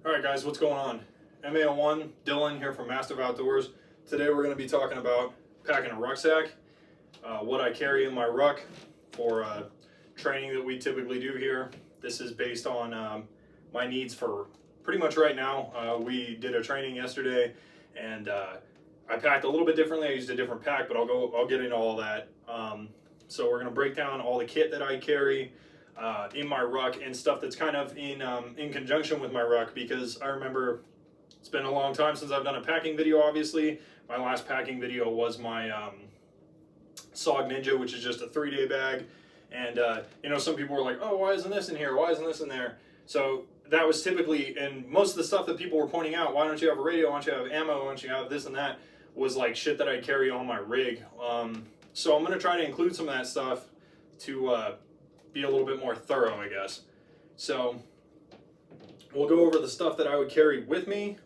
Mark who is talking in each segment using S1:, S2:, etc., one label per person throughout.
S1: Alright guys, what's going on? MAO1, Dylan here from Massive Outdoors. Today we're going to be talking about packing a rucksack, what I carry in my ruck for training that we typically do here. This is based on my needs for pretty much right now. We did a training yesterday and I packed a little bit differently. I used a different pack, but I'll get into all that. So we're going to break down all the kit that I carry in my ruck and stuff that's kind of in conjunction with my ruck, because I remember it's been a long time since I've done a packing video. Obviously, my last packing video was my SOG Ninja, which is just a 3-day bag. And you know, some people were like, "Oh, why isn't this in here? Why isn't this in there?" So that was typically, and most of the stuff that people were pointing out, why don't you have a radio? Why don't you have ammo? Why don't you have this and that? Was like shit that I carry on my rig. So I'm gonna try to include some of that stuff to be a little bit more thorough, I guess. So we'll go over the stuff that I would carry with me,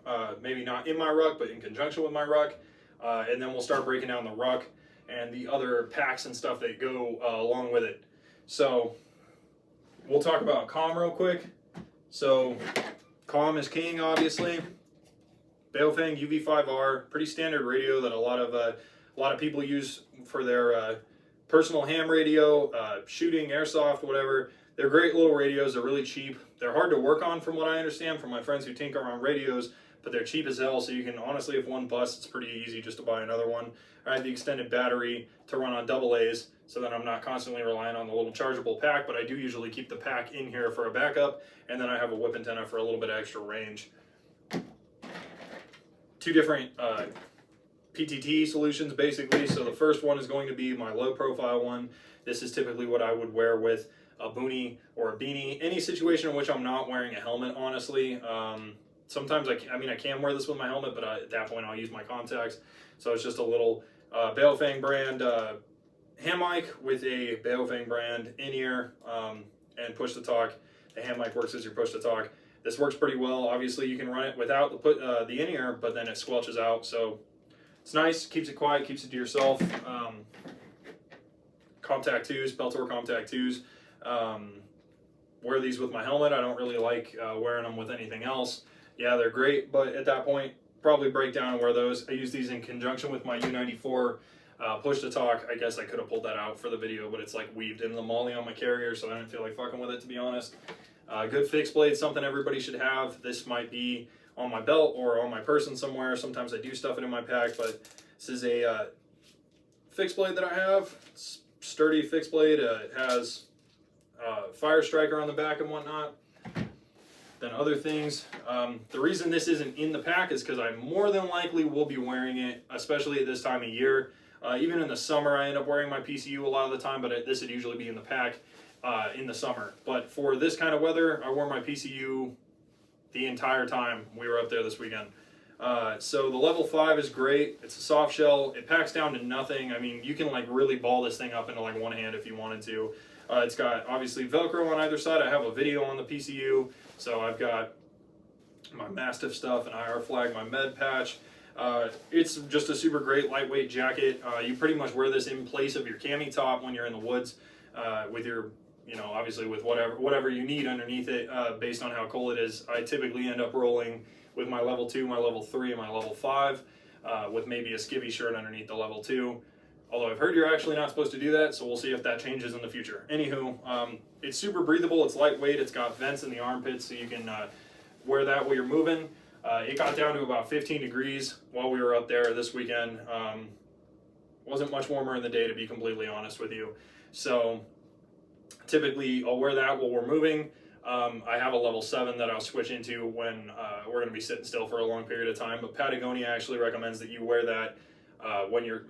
S1: maybe not in my ruck, but in conjunction with my ruck, and then we'll start breaking down the ruck and the other packs and stuff that go along with it. So we'll talk about comm real quick. So comm is king, obviously. Baofeng UV5R, pretty standard radio that a lot of people use for their personal ham radio, shooting, airsoft, whatever. They're great little radios. They're really cheap. They're hard to work on, from what I understand from my friends who tinker on radios, but they're cheap as hell. So you can honestly, if one busts, it's pretty easy just to buy another one. I have the extended battery to run on AA's, so that I'm not constantly relying on the little chargeable pack, but I do usually keep the pack in here for a backup, and then I have a whip antenna for a little bit of extra range. Two different PTT solutions, basically. So the first one is going to be my low profile one. This is typically what I would wear with a boonie or a beanie, any situation in which I'm not wearing a helmet, honestly. Sometimes I can wear this with my helmet, but at that point I'll use my contacts. So it's just a little Baofeng brand ham mic with a Baofeng brand in-ear and push-to-talk. The ham mic works as your push-to-talk. This works pretty well. Obviously you can run it without the in-ear, but then it squelches out. So it's nice, keeps it quiet, keeps it to yourself. Contact 2s, Peltor Contact 2s. Wear these with my helmet. I don't really like wearing them with anything else. Yeah, they're great, but at that point, probably break down and wear those. I use these in conjunction with my U94 push-to-talk. I guess I could have pulled that out for the video, but it's like weaved into the molly on my carrier, so I didn't feel like fucking with it, to be honest. Good fixed blade, something everybody should have. This might be on my belt or on my person somewhere. Sometimes I do stuff it in my pack, but this is a fixed blade that I have. It's sturdy fixed blade. It has fire striker on the back and whatnot. Then other things. The reason this isn't in the pack is because I more than likely will be wearing it, especially at this time of year. Even in the summer, I end up wearing my PCU a lot of the time, but this would usually be in the pack in the summer. But for this kind of weather, I wore my PCU the entire time we were up there this weekend. So the level 5 is great. It's a soft shell. It packs down to nothing. I mean, you can like really ball this thing up into like one hand if you wanted to. It's got obviously Velcro on either side. I have a video on the PCU. So I've got my Mastiff stuff, an IR flag, my med patch. It's just a super great lightweight jacket. You pretty much wear this in place of your cami top when you're in the woods with your, you know, obviously with whatever you need underneath it based on how cold it is. I typically end up rolling with my level 2, my level 3, and my level 5 with maybe a skivvy shirt underneath the level 2. Although I've heard you're actually not supposed to do that, so we'll see if that changes in the future. Anywho, it's super breathable, it's lightweight, it's got vents in the armpits, so you can wear that while you're moving. It got down to about 15 degrees while we were up there this weekend. Wasn't much warmer in the day, to be completely honest with you. So typically I'll wear that while we're moving. I have a level 7 that I'll switch into when we're going to be sitting still for a long period of time, but Patagonia actually recommends that you wear that when you're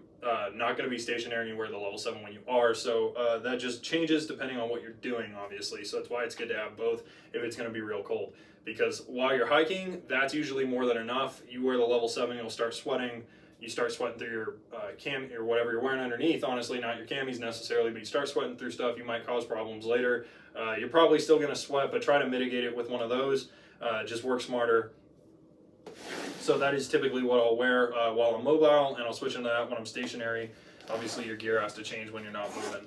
S1: not going to be stationary, and you wear the level 7 when you are. So that just changes depending on what you're doing, obviously. So that's why it's good to have both if it's going to be real cold. Because while you're hiking, that's usually more than enough. You wear the level 7, you'll start sweating. You start sweating through your cam or whatever you're wearing underneath. Honestly, not your camis necessarily, but you start sweating through stuff. You might cause problems later. You're probably still going to sweat, but try to mitigate it with one of those. Just work smarter. So that is typically what I'll wear while I'm mobile, and I'll switch into that when I'm stationary. Obviously, your gear has to change when you're not moving.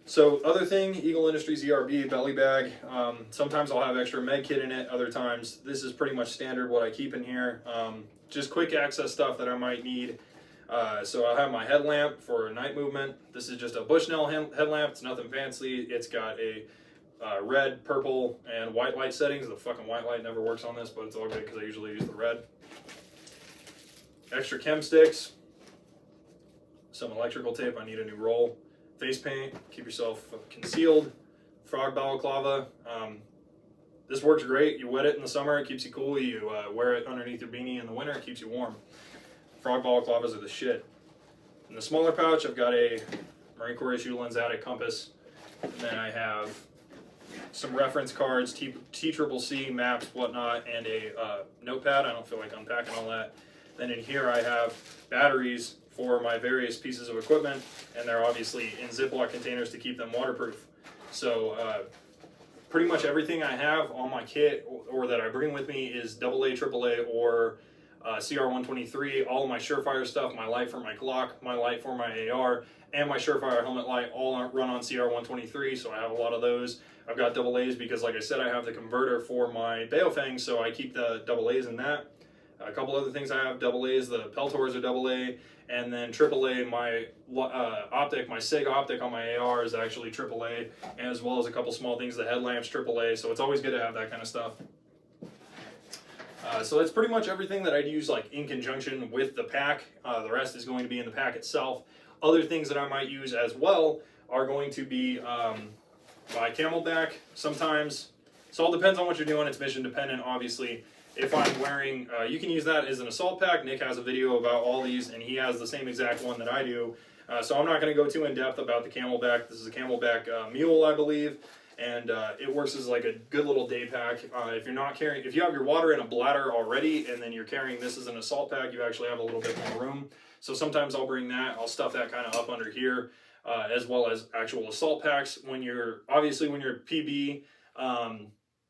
S1: So other thing, Eagle Industries ERB belly bag. Sometimes I'll have extra med kit in it. Other times, this is pretty much standard what I keep in here. Just quick access stuff that I might need. So I'll have my headlamp for night movement. This is just a Bushnell headlamp. It's nothing fancy. It's got a red, purple, and white light settings. The fucking white light never works on this, but it's all good because I usually use the red. Extra chem sticks. Some electrical tape. I need a new roll. Face paint. Keep yourself concealed. Frog balaclava. This works great. You wet it in the summer, it keeps you cool. You wear it underneath your beanie in the winter, it keeps you warm. Frog balaclavas are the shit. In the smaller pouch, I've got a Marine Corps issue Lensatic compass. And then I have some reference cards, TCCC, maps, whatnot, and a notepad. I don't feel like unpacking all that. Then in here I have batteries for my various pieces of equipment, and they're obviously in Ziploc containers to keep them waterproof. So pretty much everything I have on my kit or that I bring with me is AA, AAA, or CR123. All of my Surefire stuff, my light for my Glock, my light for my AR, and my Surefire helmet light all run on CR123, so I have a lot of those. I've got AA's because, like I said, I have the converter for my Baofeng, so I keep the AA's in that. A couple other things I have AA's, the Peltors are AA, and then AAA, my optic, my SIG optic on my AR is actually AAA, as well as a couple small things, the headlamps AAA, so it's always good to have that kind of stuff. So that's pretty much everything that I'd use like in conjunction with the pack. The rest is going to be in the pack itself. Other things that I might use as well are going to be my Camelback sometimes. So it all depends on what you're doing. It's mission dependent, obviously. If I'm wearing, you can use that as an assault pack. Nick has a video about all these, and he has the same exact one that I do. So I'm not going to go too in depth about the Camelback. This is a Camelback mule, I believe, and it works as like a good little day pack. If you're not carrying, if you have your water in a bladder already, and then you're carrying this as an assault pack, you actually have a little bit more room. So sometimes I'll bring that. I'll stuff that kind of up under here, as well as actual assault packs. When you're PB.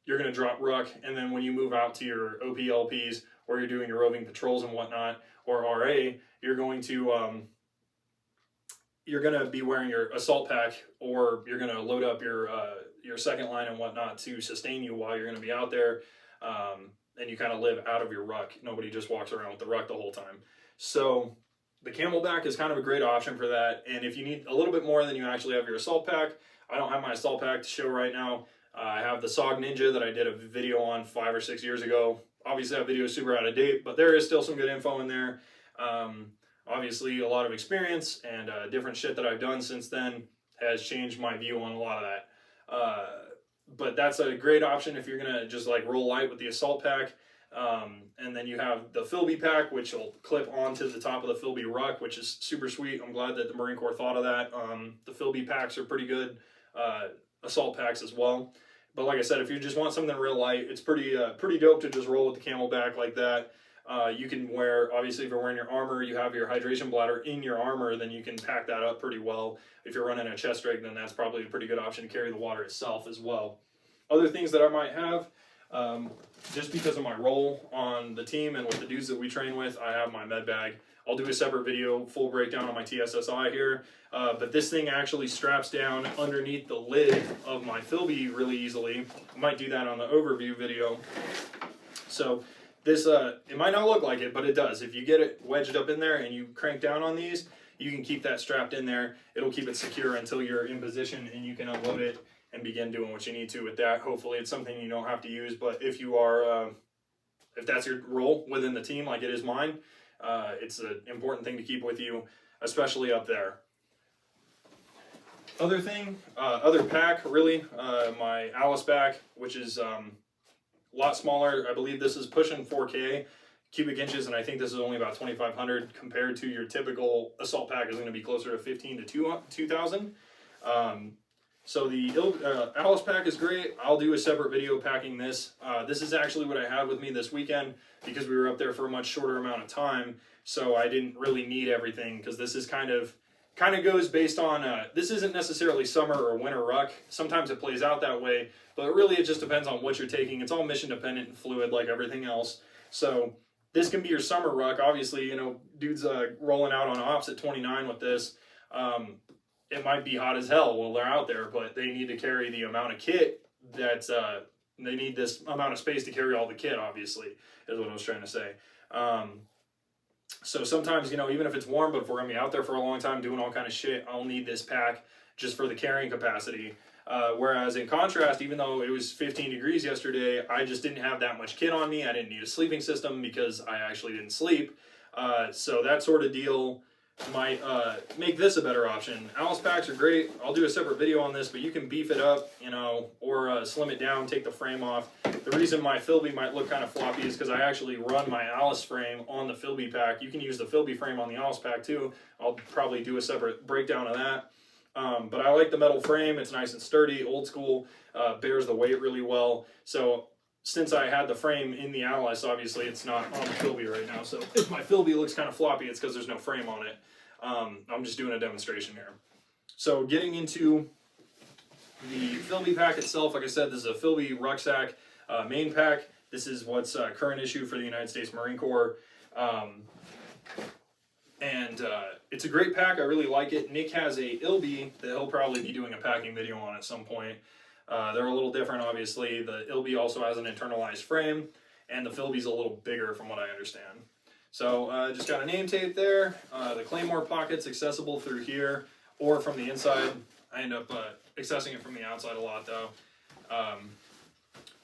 S1: You're going to drop ruck, and then when you move out to your OPLPs or you're doing your roving patrols and whatnot, or RA, you're going to be wearing your assault pack, or you're going to load up your second line and whatnot to sustain you while you're going to be out there, and you kind of live out of your ruck. Nobody just walks around with the ruck the whole time. So the Camelback is kind of a great option for that, and if you need a little bit more than you actually have your assault pack, I don't have my assault pack to show right now. I have the SOG Ninja that I did a video on 5 or 6 years ago. Obviously that video is super out of date, but there is still some good info in there. Obviously a lot of experience and different shit that I've done since then has changed my view on a lot of that. But that's a great option if you're gonna just like roll light with the assault pack. And then you have the FILBE pack, which will clip onto the top of the FILBE ruck, which is super sweet. I'm glad that the Marine Corps thought of that. The FILBE packs are pretty good assault packs as well. But like I said, if you just want something real light, it's pretty dope to just roll with the Camelback like that. You can wear, obviously if you're wearing your armor, you have your hydration bladder in your armor, then you can pack that up pretty well. If you're running a chest rig, then that's probably a pretty good option to carry the water itself as well. Other things that I might have, just because of my role on the team and with the dudes that we train with, I have my med bag. I'll do a separate video, full breakdown on my TSSI here, but this thing actually straps down underneath the lid of my FILBE really easily. I might do that on the overview video. So this, it might not look like it, but it does. If you get it wedged up in there and you crank down on these, you can keep that strapped in there. It'll keep it secure until you're in position and you can unload it and begin doing what you need to with that. Hopefully it's something you don't have to use, but if you are, if that's your role within the team, like it is mine, it's an important thing to keep with you, especially up there. Other thing, other pack, really, my Alice back, which is a lot smaller. I believe this is pushing 4K cubic inches, and I think this is only about 2,500 compared to your typical assault pack is going to be closer to 15 to 2,000. So the Alice pack is great. I'll do a separate video packing this. This is actually what I had with me this weekend because we were up there for a much shorter amount of time. So I didn't really need everything because this is kind of goes based on, this isn't necessarily summer or winter ruck. Sometimes it plays out that way, but really it just depends on what you're taking. It's all mission dependent and fluid like everything else. So this can be your summer ruck. Obviously, you know, dudes rolling out on ops at 29 with this. it might be hot as hell while they're out there, but they need to carry the amount of kit that's, they need this amount of space to carry all the kit, obviously, is what I was trying to say. So sometimes, you know, even if it's warm, but if we're going to be out there for a long time doing all kind of shit, I'll need this pack just for the carrying capacity. Whereas in contrast, even though it was 15 degrees yesterday, I just didn't have that much kit on me. I didn't need a sleeping system because I actually didn't sleep. So that sort of deal might make this a better option. Alice packs are great. I'll do a separate video on this, but you can beef it up, you know, or slim it down, take the frame off. The reason my FILBE might look kind of floppy is because I actually run my Alice frame on the FILBE pack. You can use the FILBE frame on the Alice pack too. I'll probably do a separate breakdown of that. But I like the metal frame. It's nice and sturdy, old school, bears the weight really well. So since I had the frame in the Alice, obviously it's not on the FILBE right now. So if my FILBE looks kind of floppy, it's because there's no frame on it. I'm just doing a demonstration here. So getting into the FILBE pack itself, like I said, this is a FILBE rucksack main pack. This is what's current issue for the United States Marine Corps. It's a great pack. I really like it. Nick has a ILBE that he'll probably be doing a packing video on at some point. They're a little different, obviously. The ILBE also has an internalized frame, and the FILBE's a little bigger from what I understand. So just got a name tape there. The Claymore pocket's accessible through here or from the inside. I end up accessing it from the outside a lot though.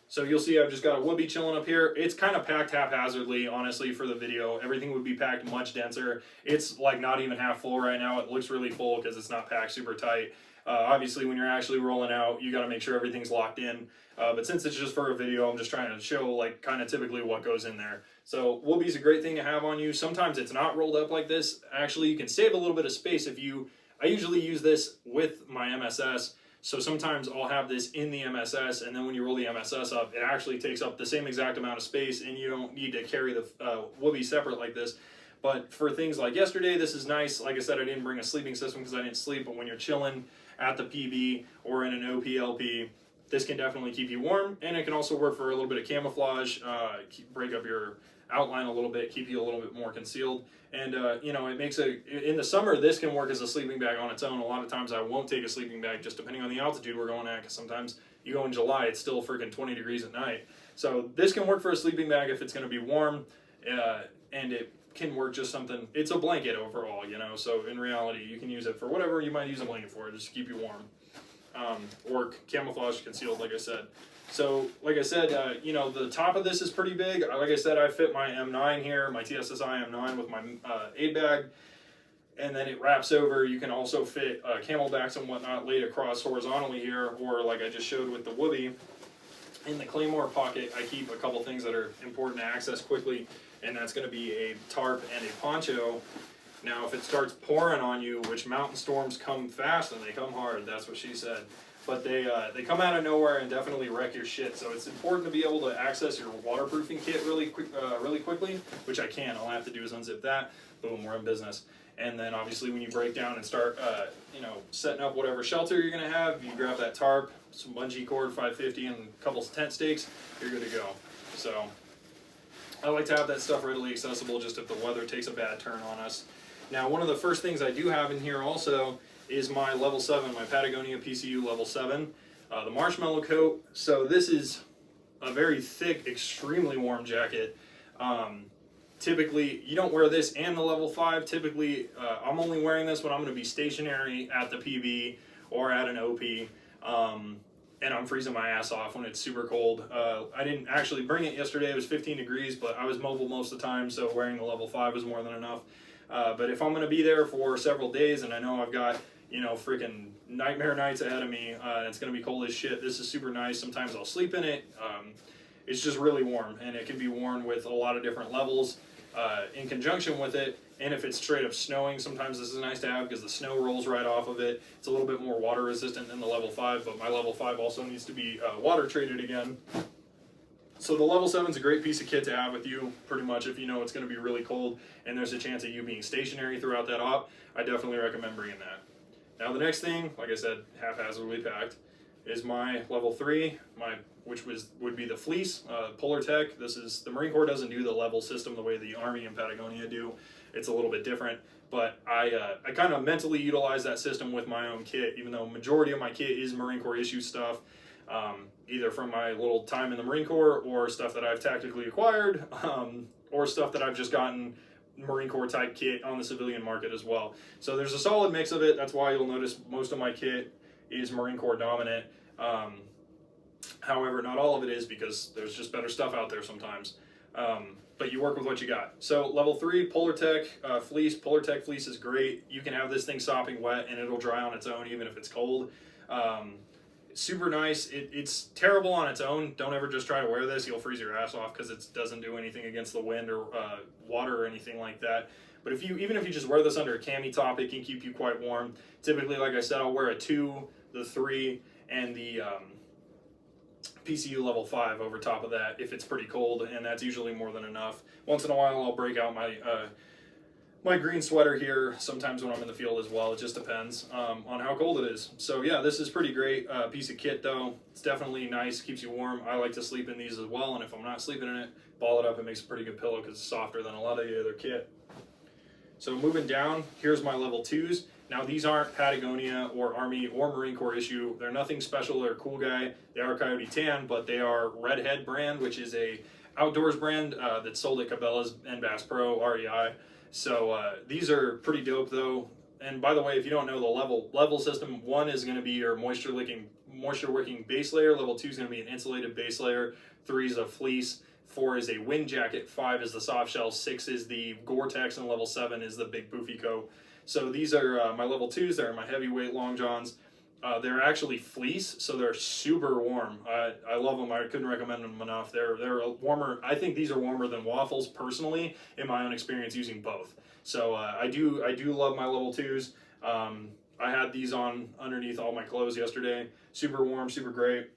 S1: So you'll see I've just got a Whoopee chilling up here. It's kind of packed haphazardly, honestly, for the video. Everything would be packed much denser. It's like not even half full right now. It looks really full because it's not packed super tight. Obviously, when you're actually rolling out, you got to make sure everything's locked in. But since it's just for a video, I'm just trying to show like kind of typically what goes in there. So Whoopee's a great thing to have on you. Sometimes it's not rolled up like this. Actually, you can save a little bit of space if you... I usually use this with my MSS. So sometimes I'll have this in the MSS, and then when you roll the MSS up, it actually takes up the same exact amount of space, and you don't need to carry the Whoopee separate like this. But for things like yesterday, this is nice. Like I said, I didn't bring a sleeping system because I didn't sleep, but when you're chilling at the PB or in an OPLP, this can definitely keep you warm, and it can also work for a little bit of camouflage, break up your outline a little bit, keep you a little bit more concealed. And you know, it makes in the summer, this can work as a sleeping bag on its own. A lot of times I won't take a sleeping bag just depending on the altitude we're going at, because sometimes you go in July, it's still freaking 20 degrees at night. So this can work for a sleeping bag if it's going to be warm, and it can work just something, it's a blanket overall, you know, so in reality you can use it for whatever you might use a blanket for, just to keep you warm. Or camouflage concealed, like I said. So, like I said, you know, the top of this is pretty big. Like I said, I fit my M9 here, my TSSI M9 with my aid bag, and then it wraps over. You can also fit camelbacks and whatnot laid across horizontally here, or like I just showed with the Whoopee. In the Claymore pocket, I keep a couple things that are important to access quickly, and that's going to be a tarp and a poncho. Now, if it starts pouring on you, which mountain storms come fast and they come hard, that's what she said. But they come out of nowhere and definitely wreck your shit. So it's important to be able to access your waterproofing kit really quickly, which I can. All I have to do is unzip that. Boom, we're in business. And then obviously when you break down and start, you know, setting up whatever shelter you're gonna have, you grab that tarp, some bungee cord, 550, and a couple tent stakes. You're good to go. So I like to have that stuff readily accessible, just if the weather takes a bad turn on us. Now, one of the first things I do have in here also is my level 7, my Patagonia PCU level 7, the marshmallow coat. So this is a very thick, extremely warm jacket. Typically, you don't wear this and the level 5. Typically, I'm only wearing this when I'm going to be stationary at the PB or at an OP. And I'm freezing my ass off when it's super cold. I didn't actually bring it yesterday. It was 15 degrees, but I was mobile most of the time, so wearing the level 5 was more than enough. But if I'm going to be there for several days and I know I've got, you know, freaking nightmare nights ahead of me, and it's going to be cold as shit, this is super nice. Sometimes I'll sleep in it. It's just really warm, and it can be worn with a lot of different levels in conjunction with it. And if it's straight up snowing, sometimes this is nice to have because the snow rolls right off of it. It's a little bit more water resistant than the level 5, but my level 5 also needs to be water treated again. So the level 7 is a great piece of kit to have with you, pretty much if you know it's going to be really cold and there's a chance of you being stationary throughout that op. I definitely recommend bringing that. Now the next thing, like I said, haphazardly packed, is my level 3, my would be the fleece, Polar Tech. The Marine Corps doesn't do the level system the way the Army and Patagonia do. It's a little bit different, but I kind of mentally utilize that system with my own kit, even though majority of my kit is Marine Corps issue stuff, either from my little time in the Marine Corps or stuff that I've tactically acquired, or stuff that I've just gotten Marine Corps type kit on the civilian market as well. So there's a solid mix of it. That's why you'll notice most of my kit is Marine Corps dominant. However, not all of it is, because there's just better stuff out there sometimes. But you work with what you got. So level 3, Polar Tech fleece. Polar Tech fleece is great. You can have this thing sopping wet and it'll dry on its own even if it's cold. Super nice. It's terrible on its own. Don't ever just try to wear this. You'll freeze your ass off because it doesn't do anything against the wind or water or anything like that. But even if you just wear this under a cami top, it can keep you quite warm. Typically, like I said, I'll wear a 2, the 3, and the PCU level 5 over top of that if it's pretty cold, and that's usually more than enough. Once in a while I'll break out my my green sweater here sometimes when I'm in the field as well. It just depends on how cold it is. So yeah, this is pretty great piece of kit though. It's definitely nice, keeps you warm. I like to sleep in these as well, and if I'm not sleeping in it, ball it up. It makes a pretty good pillow because it's softer than a lot of the other kit. So moving down, here's my level 2s. Now these aren't Patagonia or Army or Marine Corps issue. They're nothing special. They're a cool guy. They are Coyote Tan, but they are Redhead brand, which is a outdoors brand that's sold at Cabela's and Bass Pro, REI. So these are pretty dope though. And by the way, if you don't know the level system, 1 is going to be your moisture wicking base layer. Level 2 is going to be an insulated base layer. 3 is a fleece. 4 is a wind jacket. 5 is the soft shell. 6 is the Gore-Tex, and level 7 is the big poofy coat. So these are my level 2s. They're my heavyweight long johns. They're actually fleece, so they're super warm. I love them. I couldn't recommend them enough. They're warmer. I think these are warmer than waffles personally, in my own experience using both. So I do love my level 2s. I had these on underneath all my clothes yesterday. Super warm, super great.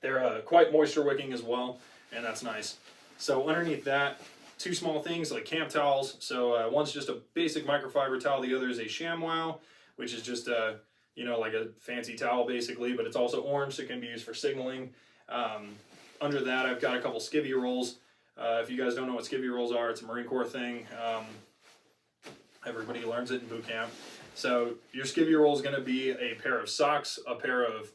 S1: They're quite moisture wicking as well, and that's nice. So underneath that, 2 small things like camp towels. So one's just a basic microfiber towel. The other is a ShamWow, which is just like a fancy towel basically, but it's also orange, so it can be used for signaling. Under that, I've got a couple skivvy rolls. If you guys don't know what skivvy rolls are, it's a Marine Corps thing. Everybody learns it in boot camp. So your skivvy roll is going to be a pair of socks, a pair of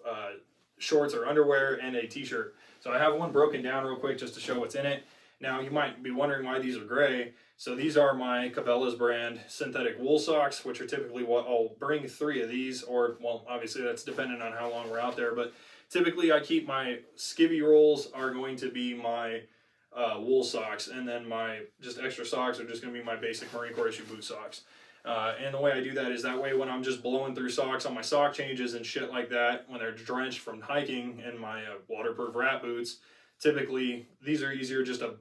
S1: shorts or underwear, and a t-shirt. So I have one broken down real quick just to show what's in it. Now you might be wondering why these are gray. So these are my Cabela's brand synthetic wool socks, which are typically what I'll bring 3 of these, or well, obviously that's dependent on how long we're out there, but typically I keep my skivvy rolls are going to be my wool socks, and then my just extra socks are just going to be my basic Marine Corps issue boot socks. And the way I do that is that way when I'm just blowing through socks on my sock changes and shit like that, when they're drenched from hiking in my waterproof rat boots, typically these are easier just to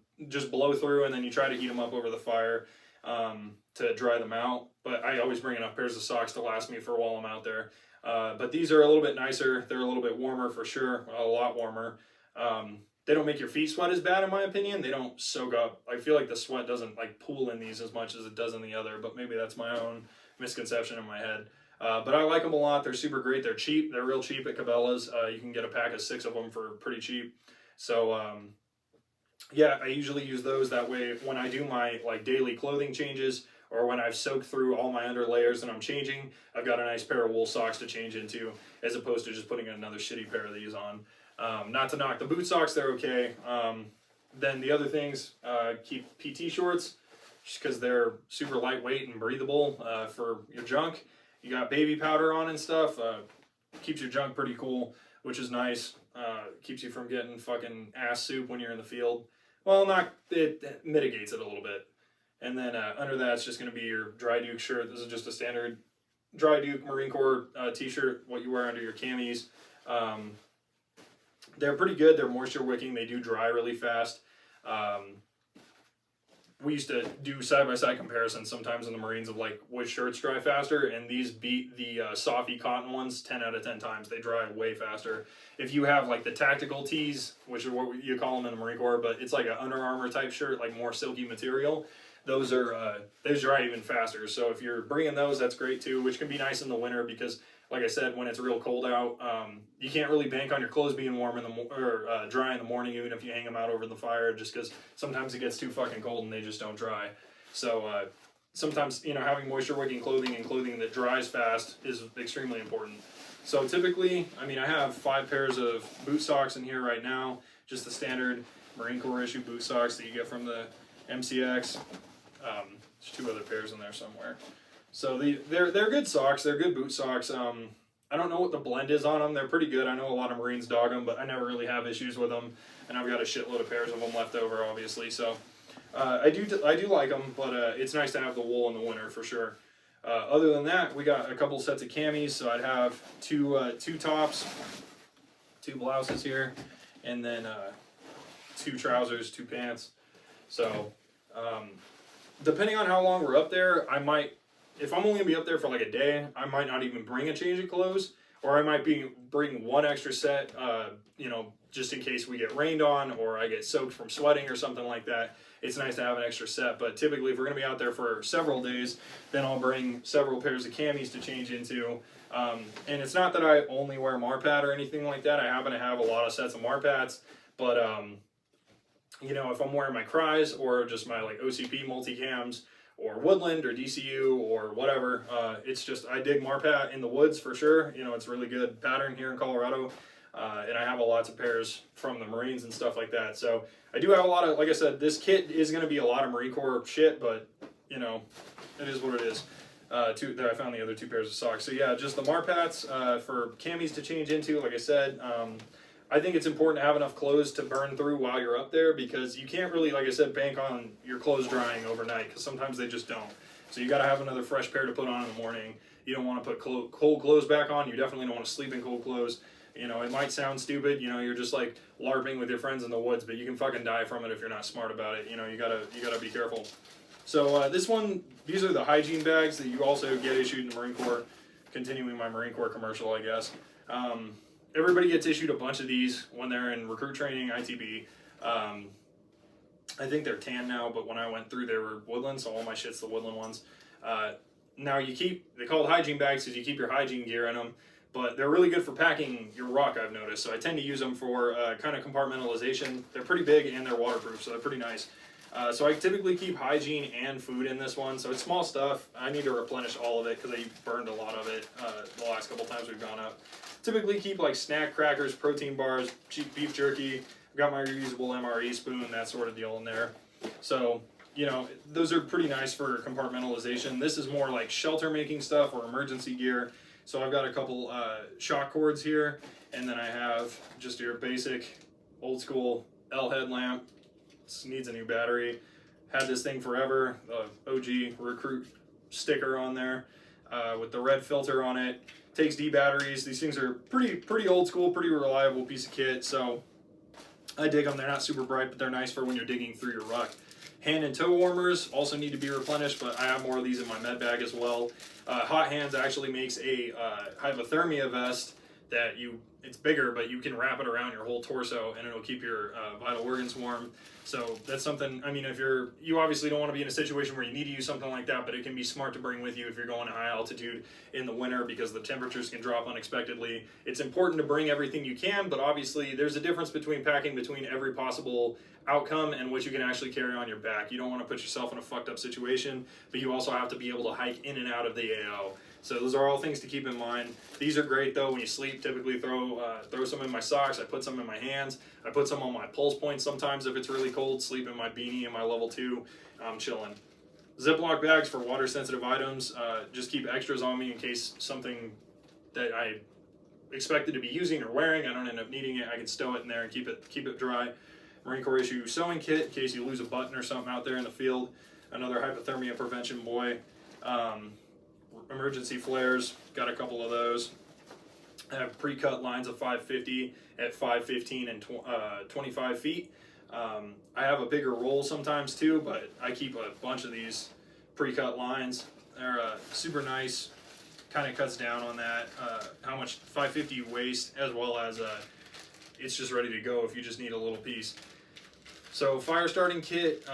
S1: blow through, and then you try to heat them up over the fire to dry them out. But I always bring enough pairs of socks to last me for while I'm out there. But these are a little bit nicer. They're a little bit warmer for sure, a lot warmer. They don't make your feet sweat as bad in my opinion. They don't soak up. I feel like the sweat doesn't like pool in these as much as it does in the other, but maybe that's my own misconception in my head. But I like them a lot. They're super great. They're cheap. They're real cheap at Cabela's. You can get a pack of 6 of them for pretty cheap. So yeah, I usually use those. That way when I do my like daily clothing changes, or when I've soaked through all my under layers and I'm changing, I've got a nice pair of wool socks to change into, as opposed to just putting another shitty pair of these on. Not to knock the boot socks, they're okay. Then the other things, keep PT shorts, just because they're super lightweight and breathable for your junk. You got baby powder on and stuff. Keeps your junk pretty cool, which is nice. Keeps you from getting fucking ass soup when you're in the field. Well, it mitigates it a little bit. And then under that, it's just going to be your Dry Duke shirt. This is just a standard Dry Duke Marine Corps t-shirt, what you wear under your camis. They're pretty good. They're moisture wicking. They do dry really fast. We used to do side-by-side comparisons sometimes in the Marines of like which shirts dry faster, and these beat the Softy cotton ones 10 out of 10 times. They dry way faster. If you have like the tactical tees, which is what you call them in the Marine Corps, but it's like an Under Armour type shirt, like more silky material, those dry even faster. So if you're bringing those, that's great too, which can be nice in the winter because like I said, when it's real cold out, you can't really bank on your clothes being warm in the dry in the morning, even if you hang them out over the fire, just because sometimes it gets too fucking cold and they just don't dry. So sometimes, you know, having moisture wicking clothing and clothing that dries fast is extremely important. So typically, I mean, I have 5 pairs of boot socks in here right now, just the standard Marine Corps issue boot socks that you get from the MCX. There's 2 other pairs in there somewhere. So they're good socks. They're good boot socks. I don't know what the blend is on them. They're pretty good. I know a lot of Marines dog them, but I never really have issues with them. And I've got a shitload of pairs of them left over, obviously. So I do like them, but it's nice to have the wool in the winter for sure. Other than that, we got a couple sets of camis. So I'd have two tops, 2 blouses here, and then 2 trousers, 2 pants. So depending on how long we're up there, I might, if I'm only gonna be up there for like a day, I might not even bring a change of clothes, or I might bring 1 extra set, you know, just in case we get rained on or I get soaked from sweating or something like that. It's nice to have an extra set, but typically if we're gonna be out there for several days, then I'll bring several pairs of camis to change into. And it's not that I only wear Marpat or anything like that. I happen to have a lot of sets of Marpats, but you know, if I'm wearing my Cries or just my like OCP multicams or Woodland or DCU or whatever, it's just, I dig Marpat in the woods for sure. You know, it's really good pattern here in Colorado. And I have lots of pairs from the Marines and stuff like that. So I do have a lot of, like I said, this kit is going to be a lot of Marine Corps shit, but you know, it is what it is. There I found the other 2 pairs of socks. So yeah, just the Marpats for camis to change into. Like I said, I think it's important to have enough clothes to burn through while you're up there, because you can't really, like I said, bank on your clothes drying overnight, because sometimes they just don't. So you got to have another fresh pair to put on in the morning. You don't want to put cold clothes back on. You definitely don't want to sleep in cold clothes. You know, it might sound stupid. You know, you're just like LARPing with your friends in the woods, but you can fucking die from it if you're not smart about it. You know, you gotta be careful. So this one, these are the Hygiene bags that you also get issued in the Marine Corps. Continuing my Marine Corps commercial, I guess. Everybody gets issued a bunch of these when they're in recruit training, ITB. I think they're tan now, but when I went through, they were Woodland, so all my shit's the Woodland ones. Now they're called hygiene bags because you keep your hygiene gear in them, but they're really good for packing your ruck, I've noticed. So I tend to use them for kind of compartmentalization. They're pretty big and they're waterproof, so they're pretty nice. So I typically keep hygiene and food in this one. So it's small stuff. I need to replenish all of it because I burned a lot of it the last couple times we've gone up. Typically keep like snack crackers, protein bars, cheap beef jerky. I've got my reusable MRE spoon, that sort of deal in there. So, you know, those are pretty nice for compartmentalization. This is more like shelter making stuff or emergency gear. So I've got a couple shock cords here, and then I have just your basic old school L headlamp. This needs a new battery. Had this thing forever, the OG recruit sticker on there with the red filter on it. Takes D batteries. These things are pretty old school, pretty reliable piece of kit. So I dig them. They're not super bright, but they're nice for when you're digging through your ruck. Hand and toe warmers also need to be replenished, but I have more of these in my med bag as well. Hot Hands actually makes a hypothermia vest that it's bigger, but you can wrap it around your whole torso and it'll keep your vital organs warm. So that's something, I mean, if you obviously don't want to be in a situation where you need to use something like that, but it can be smart to bring with you if you're going to high altitude in the winter because the temperatures can drop unexpectedly. It's important to bring everything you can, but obviously there's a difference between packing between every possible outcome and what you can actually carry on your back. You don't want to put yourself in a fucked up situation, but you also have to be able to hike in and out of the AO. So those are all things to keep in mind. These are great though when you sleep. Typically throw some in my socks. I put some in my hands. I put some on my pulse points sometimes if it's really cold. Sleep in my beanie and my level 2. I'm chilling. Ziploc bags for water sensitive items. Just keep extras on me in case something that I expected to be using or wearing, I don't end up needing it. I can stow it in there and keep it dry. Marine Corps issue sewing kit in case you lose a button or something out there in the field. Another hypothermia prevention boy. Emergency flares, got a couple of those. I have pre-cut lines of 550 at 515 and 25 feet. I have a bigger roll sometimes too, but I keep a bunch of these pre-cut lines. They're super nice, kind of cuts down on that, how much 550 waste, as well as it's just ready to go if you just need a little piece. So fire starting kit,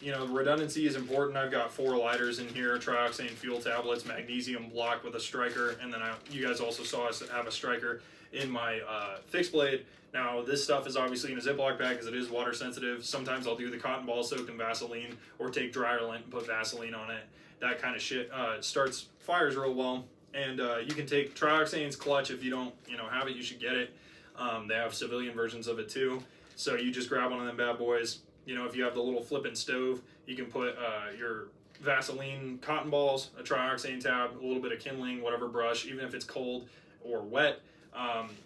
S1: you know, redundancy is important. I've got 4 lighters in here, trioxane fuel tablets, magnesium block with a striker, and then you guys also saw us have a striker in my fixed blade. Now, this stuff is obviously in a Ziploc bag because it is water sensitive. Sometimes I'll do the cotton ball soaked in Vaseline or take dryer lint and put Vaseline on it. That kind of shit starts fires real well. And you can take trioxane's clutch if you don't, you know, have it. You should get it. They have civilian versions of it too. So you just grab one of them bad boys. You know, if you have the little flipping stove, you can put your Vaseline cotton balls, a trioxane tab, a little bit of kindling, whatever brush, even if it's cold or wet.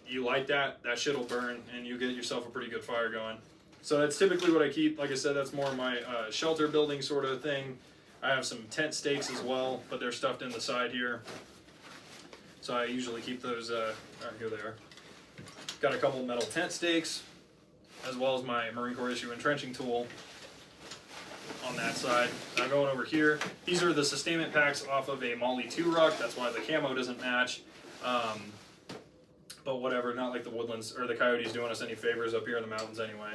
S1: You light that shit will burn, and you get yourself a pretty good fire going. So that's typically what I keep. Like I said, that's more my shelter building sort of thing. I have some tent stakes as well, but they're stuffed in the side here. So I usually keep those, here they are. Got a couple metal tent stakes, as well as my Marine Corps issue entrenching tool on that side. Now going over here, these are the Sustainment packs off of a Molly 2 ruck. That's why the camo doesn't match. But whatever, not like the woodlands or the coyotes doing us any favors up here in the mountains anyway.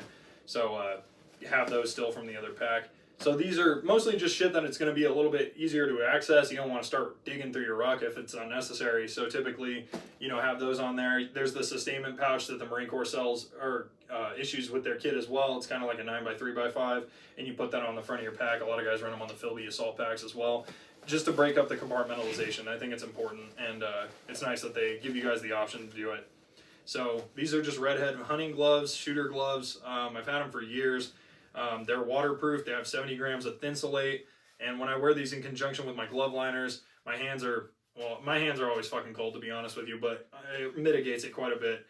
S1: So you have those still from the other pack. So these are mostly just shit that it's going to be a little bit easier to access. You don't want to start digging through your ruck if it's unnecessary. So typically, you know, have those on there. There's the Sustainment pouch that the Marine Corps sells or issues with their kit as well. It's kind of like a 9x3x5, and you put that on the front of your pack. A lot of guys run them on the FILBE assault packs as well, just to break up the compartmentalization. I think it's important, and it's nice that they give you guys the option to do it. So these are just redhead hunting gloves, shooter gloves. I've had them for years. They're waterproof. They have 70 grams of Thinsulate, and when I wear these in conjunction with my glove liners, my hands are always fucking cold, to be honest with you, but it mitigates it quite a bit.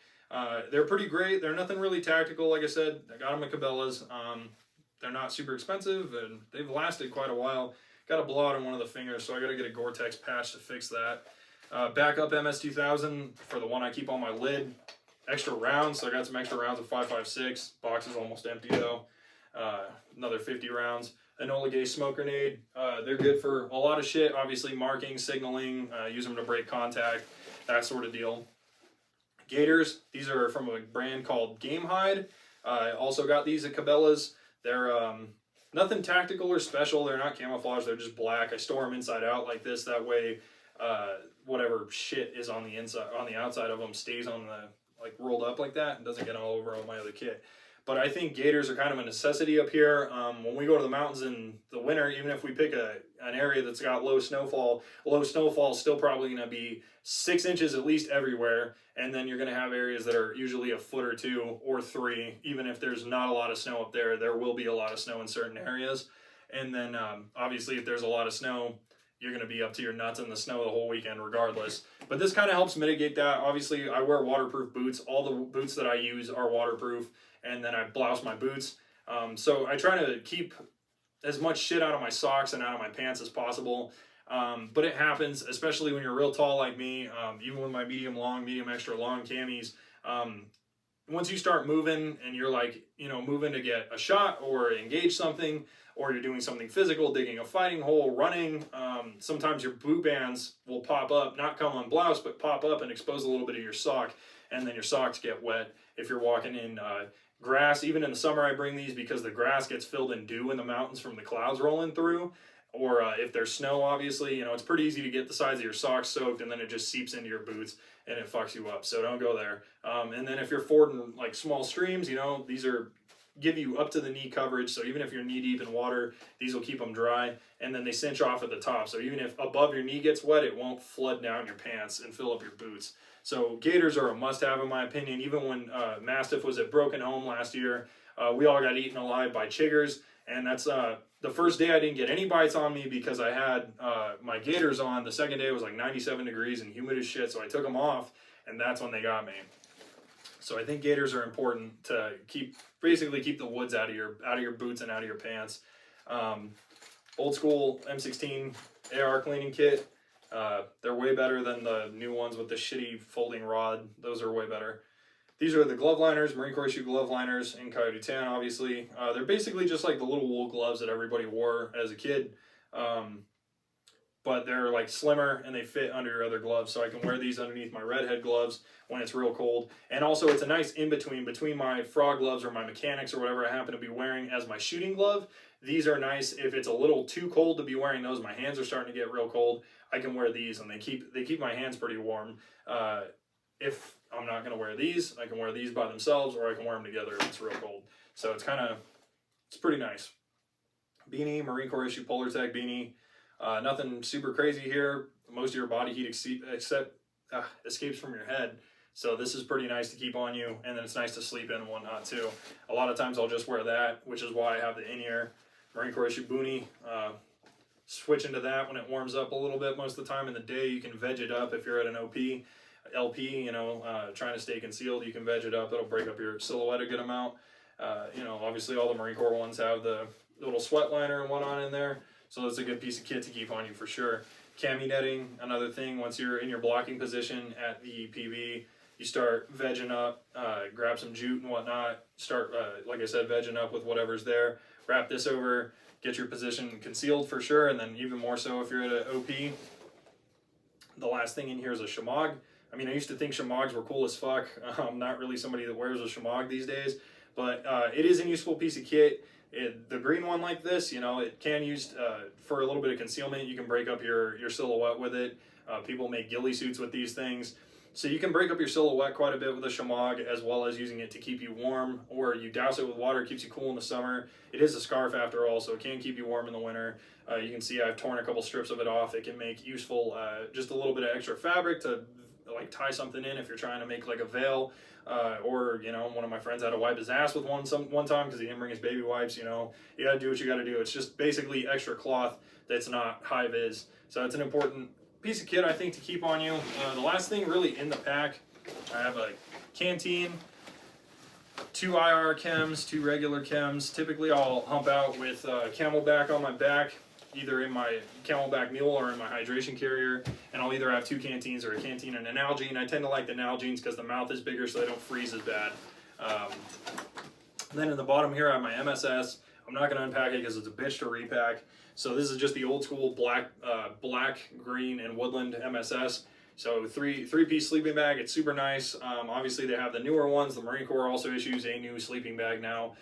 S1: They're pretty great. They're nothing really tactical. Like I said, I got them at Cabela's. They're not super expensive, and they've lasted quite a while. Got a blowout on one of the fingers, so I got to get a Gore-Tex patch to fix that. Backup MS-2000 for the one I keep on my lid. Extra rounds, so I got some extra rounds of 5.56. Box is almost empty though. Another 50 rounds. Enola Gay smoke grenade. They're good for a lot of shit. Obviously marking, signaling, use them to break contact, that sort of deal. Gators, these are from a brand called Game Hide. I also got these at Cabela's. They're nothing tactical or special. They're not camouflage. They're just black. I store them inside out like this. That way, whatever shit is on the inside, on the outside of them, stays on the like rolled up like that and doesn't get all over all my other kit. But I think gators are kind of a necessity up here. When we go to the mountains in the winter, even if we pick an area that's got low snowfall is still probably going to be 6 inches at least everywhere. And then you're going to have areas that are usually a foot or 2 or 3. Even if there's not a lot of snow up there, there will be a lot of snow in certain areas. And then obviously if there's a lot of snow, you're going to be up to your nuts in the snow the whole weekend regardless. But this kind of helps mitigate that. Obviously, I wear waterproof boots. All the boots that I use are waterproof. And then I blouse my boots. So I try to keep as much shit out of my socks and out of my pants as possible. But it happens, especially when you're real tall like me, even with my medium extra long camis. Once you start moving and you're like, you know, moving to get a shot or engage something, or you're doing something physical, digging a fighting hole, running, sometimes your boot bands will pop up, not come on blouse, but pop up and expose a little bit of your sock, and then your socks get wet. If you're walking in grass, even in the summer I bring these because the grass gets filled in dew in the mountains from the clouds rolling through. Or if there's snow, obviously, you know, it's pretty easy to get the sides of your socks soaked and then it just seeps into your boots and it fucks you up. So don't go there. And then if you're fording like small streams, you know, these give you up to the knee coverage. So even if you're knee deep in water, these will keep them dry. And then they cinch off at the top. So even if above your knee gets wet, it won't flood down your pants and fill up your boots. So gaiters are a must-have in my opinion. Even when Mastiff was at Broken Home last year, we all got eaten alive by chiggers. And that's the first day I didn't get any bites on me because I had my gaiters on. The second day it was like 97 degrees and humid as shit, so I took them off, and that's when they got me. So I think gaiters are important to basically keep the woods out of your boots and out of your pants. Old school M16 AR cleaning kit. They're way better than the new ones with the shitty folding rod. Those are way better. These are the glove liners, Marine Corps issue glove liners in Coyote Tan, obviously. They're basically just like the little wool gloves that everybody wore as a kid. But but they're like slimmer and they fit under your other gloves. So I can wear these underneath my redhead gloves when it's real cold. And also it's a nice in-between my frog gloves or my mechanics or whatever I happen to be wearing as my shooting glove. These are nice if it's a little too cold to be wearing those. My hands are starting to get real cold. I can wear these and they keep my hands pretty warm. If I'm not going to wear these, I can wear these by themselves, or I can wear them together if it's real cold. So it's pretty nice. Beanie, Marine Corps issue Polar Tech beanie. Nothing super crazy here. Most of your body heat escapes from your head. So this is pretty nice to keep on you, and then it's nice to sleep in and whatnot too. A lot of times I'll just wear that, which is why I have the in-ear Marine Corps issue boonie. Switch into that when it warms up a little bit. Most of the time in the day you can veg it up if you're at an LP, you know, trying to stay concealed. You can veg it up. It'll break up your silhouette a good amount. You know, obviously all the Marine Corps ones have the little sweat liner and whatnot in there, so it's a good piece of kit to keep on you for sure. Cami netting, another thing. Once you're in your blocking position at the PV, you start vegging up, grab some jute and whatnot, start, like I said, vegging up with whatever's there. Wrap this over, get your position concealed for sure, and then even more so if you're at an OP. The last thing in here is a shamog. I mean, I used to think shamogs were cool as fuck. I'm not really somebody that wears a shamog these days, but it is a useful piece of kit. The green one like this, you know, it can use for a little bit of concealment. You can break up your silhouette with it. People make ghillie suits with these things. So you can break up your silhouette quite a bit with a shamog, as well as using it to keep you warm, or you douse it with water, it keeps you cool in the summer. It is a scarf after all, so it can keep you warm in the winter. You can see I've torn a couple strips of it off. It can make useful, just a little bit of extra fabric to like tie something in if you're trying to make like a veil. Or, you know, one of my friends had to wipe his ass with one time because he didn't bring his baby wipes. You know, you gotta do what you gotta do. It's just basically extra cloth that's not high vis. So it's an important piece of kit, I think, to keep on you. The last thing really in the pack, I have a canteen, 2 IR chems, 2 regular chems. Typically I'll hump out with Camelback on my back, either in my Camelback mule or in my hydration carrier, and I'll either have 2 canteens or a canteen and an Nalgene. I tend to like the Nalgenes because the mouth is bigger so they don't freeze as bad. Then in the bottom here I have my MSS. I'm not going to unpack it because it's a bitch to repack. So this is just the old school black, green, and woodland MSS. So three-piece sleeping bag. It's super nice. Obviously they have the newer ones. The Marine Corps also issues a new sleeping bag now.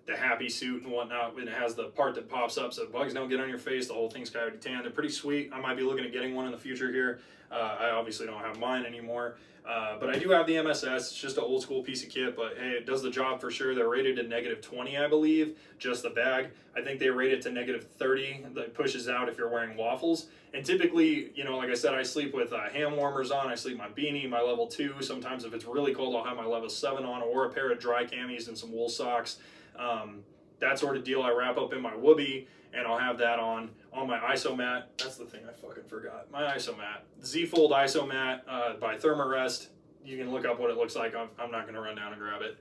S1: The happy suit and whatnot, and it has the part that pops up so bugs don't get on your face. The whole thing's coyote tan. They're pretty sweet. I might be looking at getting one in the future here. I obviously don't have mine anymore, but I do have the MSS. It's just an old school piece of kit, but hey, it does the job for sure. They're rated to -20, I believe, just the bag. I think they rate it to -30. That pushes out if you're wearing waffles. And typically, you know, like I said, I sleep with hand warmers on. I sleep my beanie, my level 2. Sometimes if it's really cold, I'll have my level 7 on, or a pair of dry camis and some wool socks. That sort of deal. I wrap up in my whoopee, and I'll have that on my isomat. That's the thing I fucking forgot. My isomat. Z-Fold isomat by Thermarest. You can look up what it looks like. I'm not going to run down and grab it.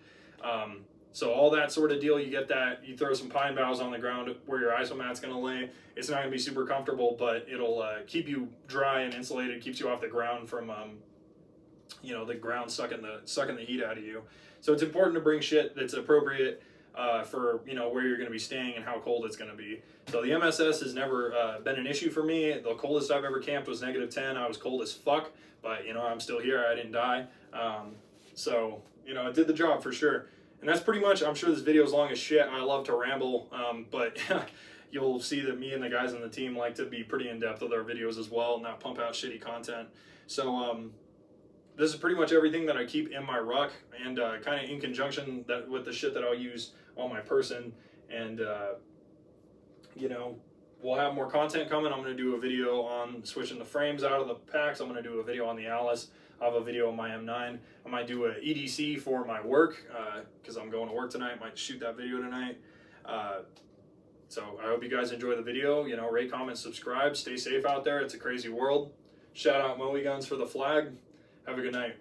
S1: So all that sort of deal, you get that. You throw some pine boughs on the ground where your isomat's going to lay. It's not going to be super comfortable, but it'll keep you dry and insulated. Keeps you off the ground from, you know, the ground sucking the heat out of you. So it's important to bring shit that's appropriate for, you know, where you're going to be staying and how cold it's going to be. So the MSS has never been an issue for me. The coldest I've ever camped was -10. I was cold as fuck, but, you know, I'm still here. I didn't die. So, you know, it did the job for sure. And that's pretty much, I'm sure this video is long as shit. I love to ramble, but you'll see that me and the guys on the team like to be pretty in-depth with our videos as well, not pump out shitty content. So, this is pretty much everything that I keep in my ruck, and kind of in conjunction with the shit that I'll use on my person. And, you know, we'll have more content coming. I'm going to do a video on switching the frames out of the packs. I'm going to do a video on the Alice. I have a video on my M9. I might do a EDC for my work because I'm going to work tonight. Might shoot that video tonight. So I hope you guys enjoy the video. You know, rate, comment, subscribe. Stay safe out there. It's a crazy world. Shout out Moe Guns for the flag. Have a good night.